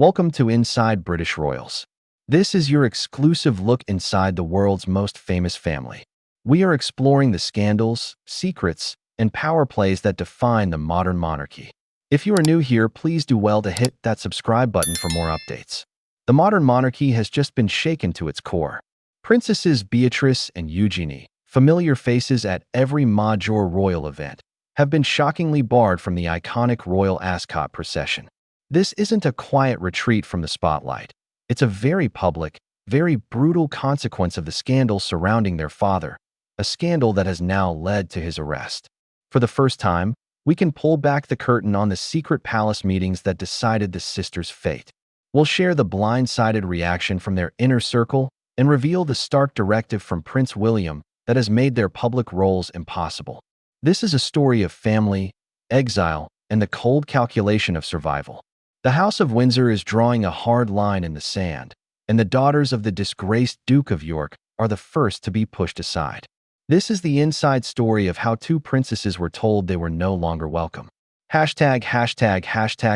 Welcome to Inside British Royals. This is your exclusive look inside the world's most famous family. We are exploring the scandals, secrets, and power plays that define the modern monarchy. If you are new here, please do well to hit that subscribe button for more updates. The modern monarchy has just been shaken to its core. Princesses Beatrice and Eugenie, familiar faces at every major royal event, have been shockingly barred from the iconic Royal Ascot procession. This isn't a quiet retreat from the spotlight. It's a very public, very brutal consequence of the scandal surrounding their father, a scandal that has now led to his arrest. For the first time, we can pull back the curtain on the secret palace meetings that decided the sisters' fate. We'll share the blindsided reaction from their inner circle and reveal the stark directive from Prince William that has made their public roles impossible. This is a story of family, exile, and the cold calculation of survival. The House of Windsor is drawing a hard line in the sand, and the daughters of the disgraced Duke of York are the first to be pushed aside. This is the inside story of how two princesses were told they were no longer welcome.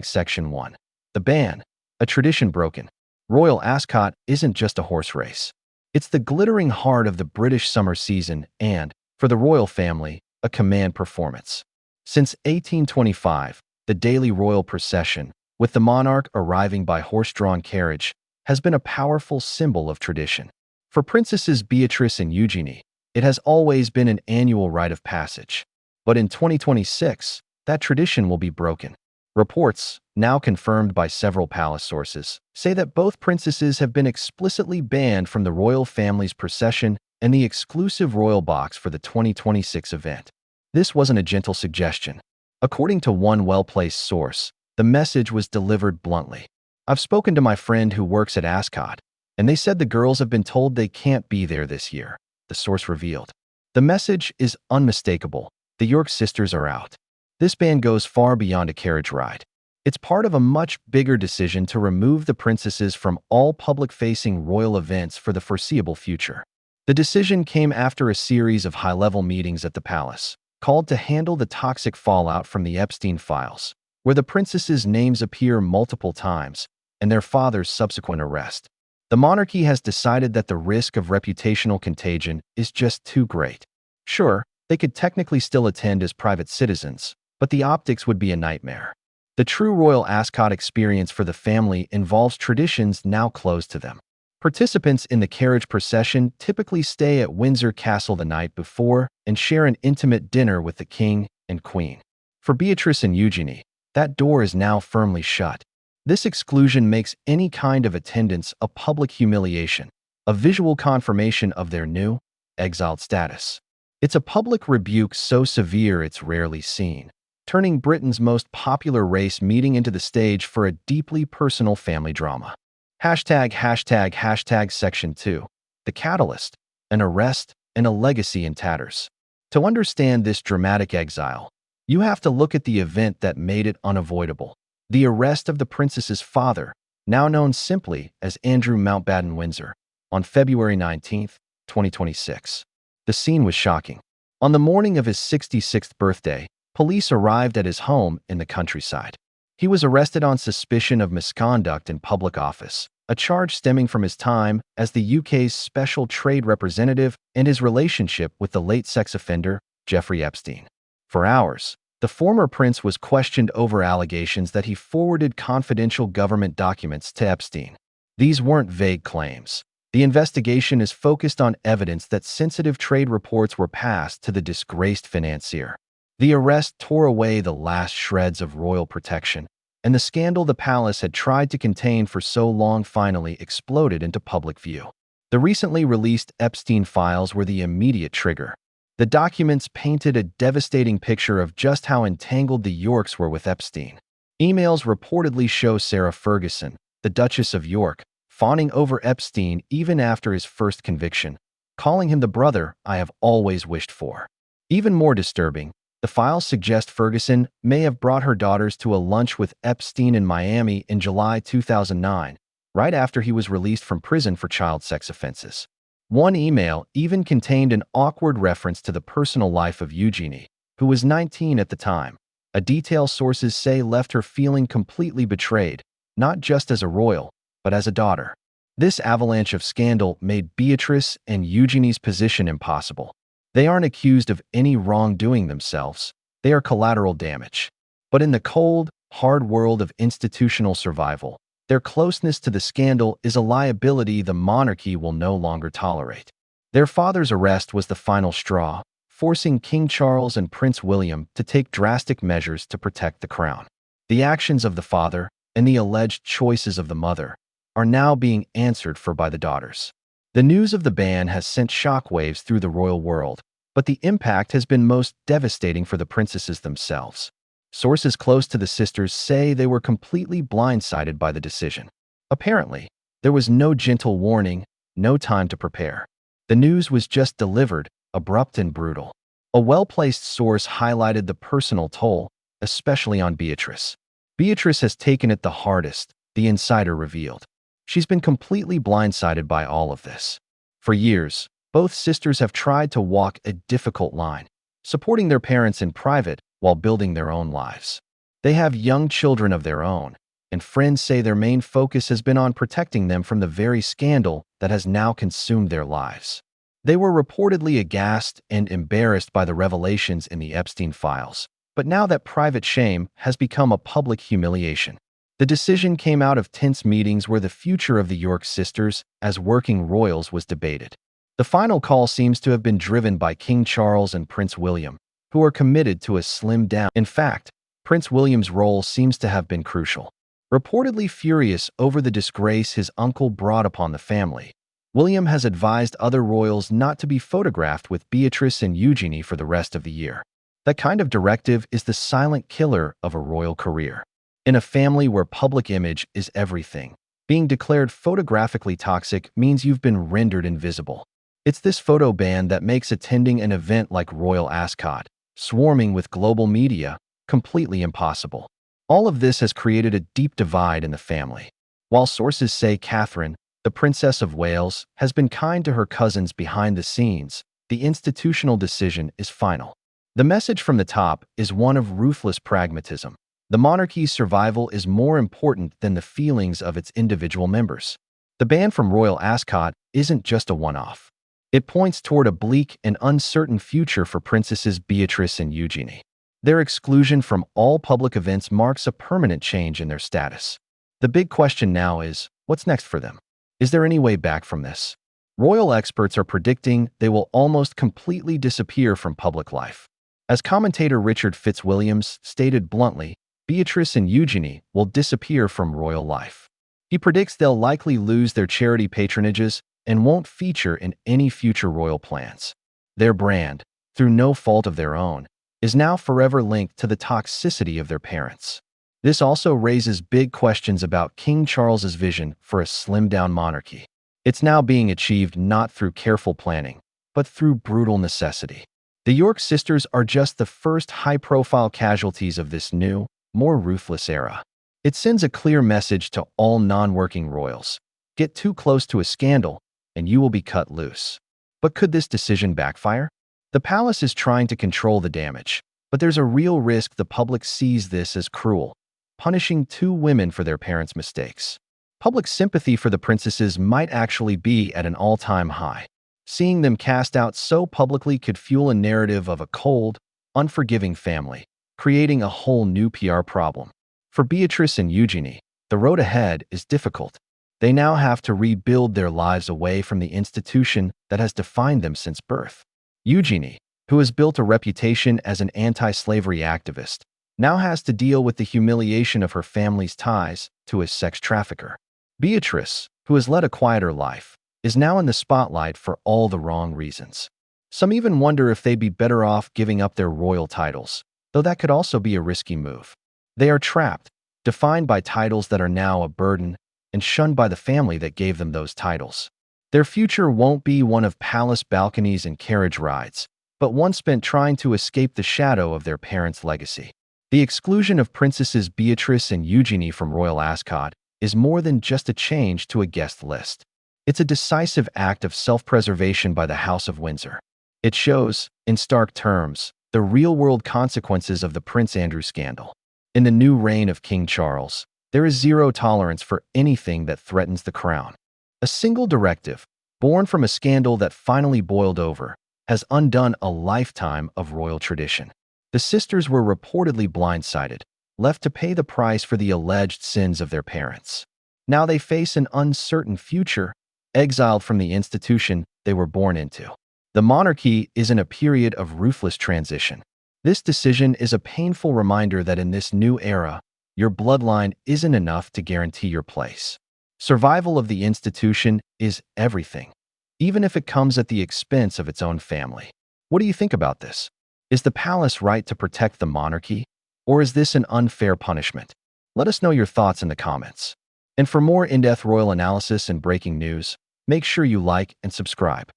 Section 1. The ban. A tradition broken. Royal Ascot isn't just a horse race. It's the glittering heart of the British summer season and, for the royal family, a command performance. Since 1825, the daily royal procession, with the monarch arriving by horse-drawn carriage, has been a powerful symbol of tradition. For Princesses Beatrice and Eugenie, it has always been an annual rite of passage. But in 2026, that tradition will be broken. Reports, now confirmed by several palace sources, say that both princesses have been explicitly banned from the royal family's procession and the exclusive royal box for the 2026 event. This wasn't a gentle suggestion. According to one well-placed source, the message was delivered bluntly. I've spoken to my friend who works at Ascot, and they said the girls have been told they can't be there this year, the source revealed. The message is unmistakable. The York sisters are out. This ban goes far beyond a carriage ride. It's part of a much bigger decision to remove the princesses from all public-facing royal events for the foreseeable future. The decision came after a series of high-level meetings at the palace, called to handle the toxic fallout from the Epstein files, where the princesses' names appear multiple times, and their father's subsequent arrest. The monarchy has decided that the risk of reputational contagion is just too great. Sure, they could technically still attend as private citizens, but the optics would be a nightmare. The true Royal Ascot experience for the family involves traditions now closed to them. Participants in the carriage procession typically stay at Windsor Castle the night before and share an intimate dinner with the king and queen. For Beatrice and Eugenie, that door is now firmly shut. This exclusion makes any kind of attendance a public humiliation, a visual confirmation of their new, exiled status. It's a public rebuke so severe it's rarely seen, turning Britain's most popular race meeting into the stage for a deeply personal family drama. Section 2. The catalyst, an arrest, and a legacy in tatters. To understand this dramatic exile, you have to look at the event that made it unavoidable. The arrest of the princess's father, now known simply as Andrew Mountbatten Windsor, on February 19, 2026. The scene was shocking. On the morning of his 66th birthday, police arrived at his home in the countryside. He was arrested on suspicion of misconduct in public office, a charge stemming from his time as the UK's special trade representative and his relationship with the late sex offender, Jeffrey Epstein. For hours, the former prince was questioned over allegations that he forwarded confidential government documents to Epstein. These weren't vague claims. The investigation is focused on evidence that sensitive trade reports were passed to the disgraced financier. The arrest tore away the last shreds of royal protection, and the scandal the palace had tried to contain for so long finally exploded into public view. The recently released Epstein files were the immediate trigger. The documents painted a devastating picture of just how entangled the Yorks were with Epstein. Emails reportedly show Sarah Ferguson, the Duchess of York, fawning over Epstein even after his first conviction, calling him the brother I have always wished for. Even more disturbing, The files suggest Ferguson may have brought her daughters to a lunch with Epstein in Miami in July 2009, right after he was released from prison for child sex offenses. One email even contained an awkward reference to the personal life of Eugenie, who was 19 at the time. A detail sources say left her feeling completely betrayed, not just as a royal, but as a daughter. This avalanche of scandal made Beatrice and Eugenie's position impossible. They aren't accused of any wrongdoing themselves. They are collateral damage. But in the cold, hard world of institutional survival, their closeness to the scandal is a liability the monarchy will no longer tolerate. Their father's arrest was the final straw, forcing King Charles and Prince William to take drastic measures to protect the crown. The actions of the father and the alleged choices of the mother are now being answered for by the daughters. The news of the ban has sent shockwaves through the royal world, but the impact has been most devastating for the princesses themselves. Sources close to the sisters say they were completely blindsided by the decision. Apparently, there was no gentle warning, no time to prepare. The news was just delivered, abrupt and brutal. A well-placed source highlighted the personal toll, especially on Beatrice. Beatrice has taken it the hardest, the insider revealed. She's been completely blindsided by all of this. For years, both sisters have tried to walk a difficult line, supporting their parents in private while building their own lives. They have young children of their own, and friends say their main focus has been on protecting them from the very scandal that has now consumed their lives. They were reportedly aghast and embarrassed by the revelations in the Epstein files, but now that private shame has become a public humiliation. The decision came out of tense meetings where the future of the York sisters as working royals was debated. The final call seems to have been driven by King Charles and Prince William, who are committed to a slimmed down. In fact, Prince William's role seems to have been crucial. Reportedly furious over the disgrace his uncle brought upon the family, William has advised other royals not to be photographed with Beatrice and Eugenie for the rest of the year. That kind of directive is the silent killer of a royal career. In a family where public image is everything, being declared photographically toxic means you've been rendered invisible. It's this photo ban that makes attending an event like Royal Ascot, swarming with global media, completely impossible. All of this has created a deep divide in the family. While sources say Catherine, the Princess of Wales, has been kind to her cousins behind the scenes, the institutional decision is final. The message from the top is one of ruthless pragmatism. The monarchy's survival is more important than the feelings of its individual members. The ban from Royal Ascot isn't just a one-off. It points toward a bleak and uncertain future for Princesses Beatrice and Eugenie. Their exclusion from all public events marks a permanent change in their status. The big question now is, what's next for them? Is there any way back from this? Royal experts are predicting they will almost completely disappear from public life. As commentator Richard Fitzwilliams stated bluntly, Beatrice and Eugenie will disappear from royal life. He predicts they'll likely lose their charity patronages and won't feature in any future royal plans. Their brand, through no fault of their own, is now forever linked to the toxicity of their parents. This also raises big questions about King Charles's vision for a slimmed-down monarchy. It's now being achieved not through careful planning, but through brutal necessity. The York sisters are just the first high-profile casualties of this new, more ruthless era. It sends a clear message to all non-working royals. Get too close to a scandal, and you will be cut loose. But could this decision backfire? The palace is trying to control the damage, but there's a real risk the public sees this as cruel, punishing two women for their parents' mistakes. Public sympathy for the princesses might actually be at an all-time high. Seeing them cast out so publicly could fuel a narrative of a cold, unforgiving family, creating a whole new PR problem. For Beatrice and Eugenie, the road ahead is difficult. They now have to rebuild their lives away from the institution that has defined them since birth. Eugenie, who has built a reputation as an anti-slavery activist, now has to deal with the humiliation of her family's ties to a sex trafficker. Beatrice, who has led a quieter life, is now in the spotlight for all the wrong reasons. Some even wonder if they'd be better off giving up their royal titles, though that could also be a risky move. They are trapped, defined by titles that are now a burden, and shunned by the family that gave them those titles. Their future won't be one of palace balconies and carriage rides, but one spent trying to escape the shadow of their parents' legacy. The exclusion of Princesses Beatrice and Eugenie from Royal Ascot is more than just a change to a guest list. It's a decisive act of self-preservation by the House of Windsor. It shows, in stark terms, the real-world consequences of the Prince Andrew scandal. In the new reign of King Charles, there is zero tolerance for anything that threatens the crown. A single directive, born from a scandal that finally boiled over, has undone a lifetime of royal tradition. The sisters were reportedly blindsided, left to pay the price for the alleged sins of their parents. Now they face an uncertain future, exiled from the institution they were born into. The monarchy is in a period of ruthless transition. This decision is a painful reminder that in this new era, your bloodline isn't enough to guarantee your place. Survival of the institution is everything, even if it comes at the expense of its own family. What do you think about this? Is the palace right to protect the monarchy, or is this an unfair punishment? Let us know your thoughts in the comments. And for more in-depth royal analysis and breaking news, make sure you like and subscribe.